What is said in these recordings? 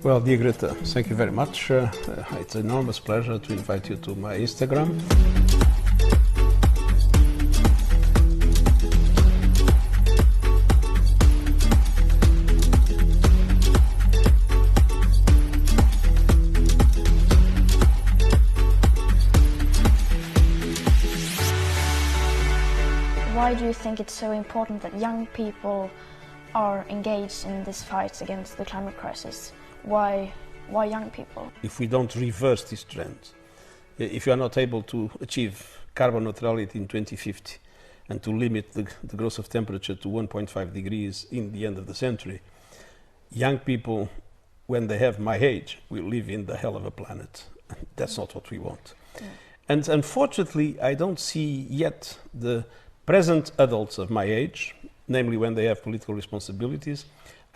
Well, dear Greta, thank you very much. It's an enormous pleasure to invite you to my Instagram. Why do you think it's so important that young people are engaged in this fight against the climate crisis? Why young people? If we don't reverse this trend, if you are not able to achieve carbon neutrality in 2050 and to limit the growth of temperature to 1.5 degrees in the end of the century, young people, when they have my age, will live in the hell of a planet. That's not what we want. And unfortunately, I don't see yet the present adults of my age, namely when they have political responsibilities,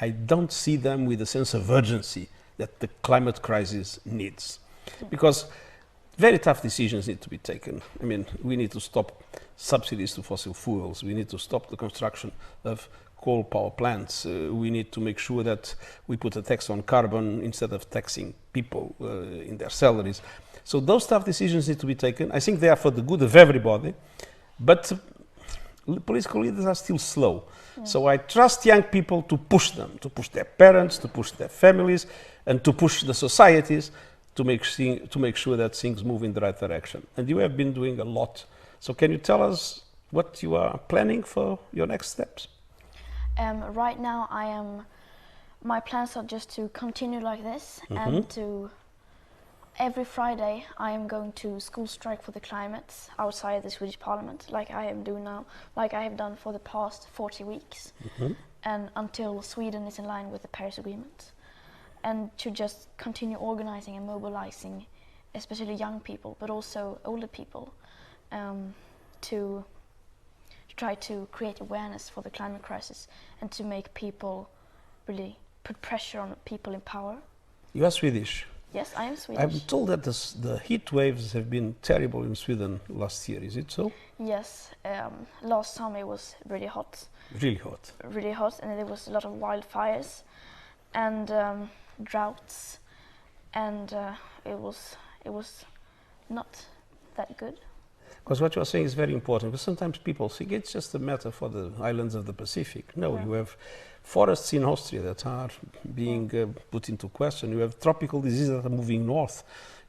I don't see them with a sense of urgency that the climate crisis needs. Because very tough decisions need to be taken. I mean, we need to stop subsidies to fossil fuels. We need to stop the construction of coal power plants. We need to make sure that we put a tax on carbon instead of taxing people in their salaries. So those tough decisions need to be taken. I think they are for the good of everybody, but political leaders are still slow. So I trust young people to push them, to push their parents, to push their families, and to push the societies to make sure that things move in the right direction. And you have been doing a lot. So can you tell us what you are planning for your next steps? Right now my plans are just to continue like this and to every Friday I am going to school strike for the climate outside the Swedish Parliament, like I am doing now, like I have done for the past 40 weeks, and until Sweden is in line with the Paris Agreement, and to just continue organizing and mobilizing, especially young people, but also older people, to try to create awareness for the climate crisis and to make people really put pressure on people in power. You are Swedish. Yes, I am Swedish. I'm told that the heat waves have been terrible in Sweden last year. Is it so? Yes, last summer it was really hot. Really hot. Really hot, and there was a lot of wildfires and droughts, and it was not that good. Because what you are saying is very important, because sometimes people think it's just a matter for the islands of the Pacific. No, you have forests in Austria that are being put into question. You have tropical diseases that are moving north.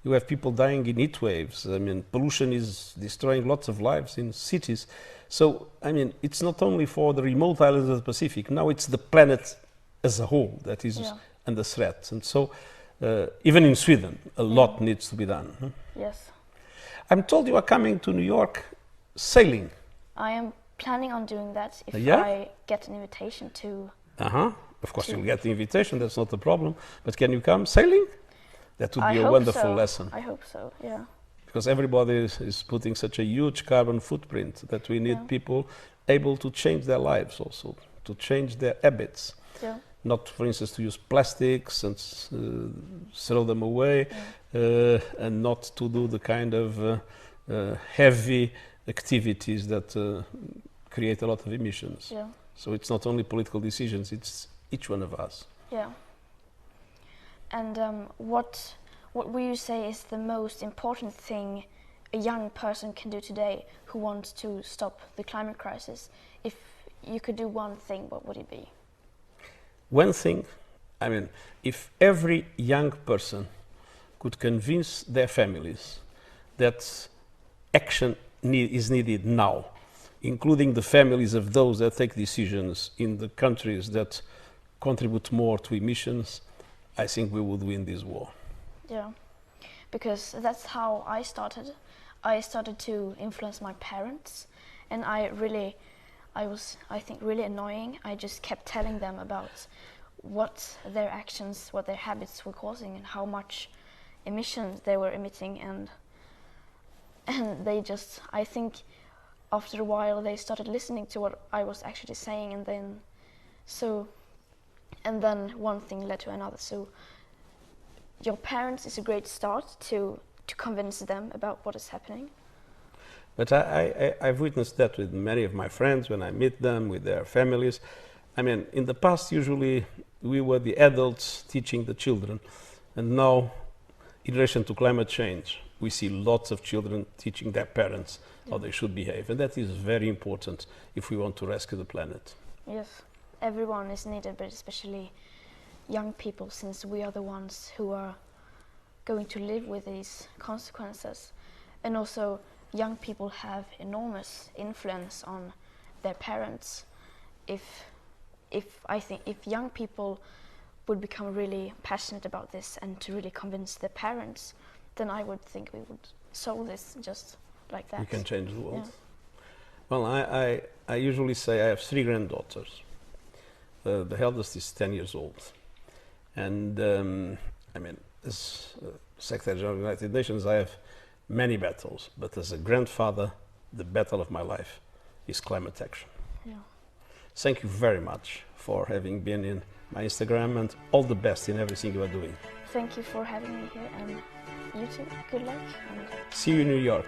You have people dying in heat waves. I mean, pollution is destroying lots of lives in cities. So, I mean, it's not only for the remote islands of the Pacific. Now it's the planet as a whole that is under threat. And so, even in Sweden, a lot needs to be done. Yes. I'm told you are coming to New York sailing. I am planning on doing that if I get an invitation to... Of course, you'll get the invitation, that's not the problem. But can you come sailing? That would be a wonderful lesson. I hope so, yeah. Because everybody is putting such a huge carbon footprint that we need people able to change their lives also, to change their habits. Yeah. Not, for instance, to use plastics and throw them away, and not to do the kind of heavy activities that create a lot of emissions. Yeah. So it's not only political decisions, it's each one of us. Yeah. And what would you say is the most important thing a young person can do today who wants to stop the climate crisis? If you could do one thing, what would it be? One thing, I mean, if every young person could convince their families that action is needed now, including the families of those that take decisions in the countries that contribute more to emissions, I think we would win this war. Yeah, because that's how I started. I started to influence my parents, and I think, really annoying. I just kept telling them about what their actions, what their habits were causing, and how much emissions they were emitting, and they just, I think, after a while they started listening to what I was actually saying, and then one thing led to another. So your parents is a great start to convince them about what is happening. But I've witnessed that with many of my friends when I meet them, with their families. I mean, in the past, usually we were the adults teaching the children. And now, in relation to climate change, we see lots of children teaching their parents how they should behave. And that is very important if we want to rescue the planet. Yes, everyone is needed, but especially young people, since we are the ones who are going to live with these consequences. And also, young people have enormous influence on their parents. I think if young people would become really passionate about this and to really convince their parents, then I would think we would solve this just like that. We can change the world. Yeah. Well, I usually say I have 3 granddaughters. The eldest is 10 years old. And I mean, as Secretary General of the United Nations, I have many battles, but as a grandfather, the battle of my life is climate action. Yeah. Thank you very much for having been in my Instagram, and all the best in everything you are doing. Thank you for having me here, and you too. Good luck. And see you in New York.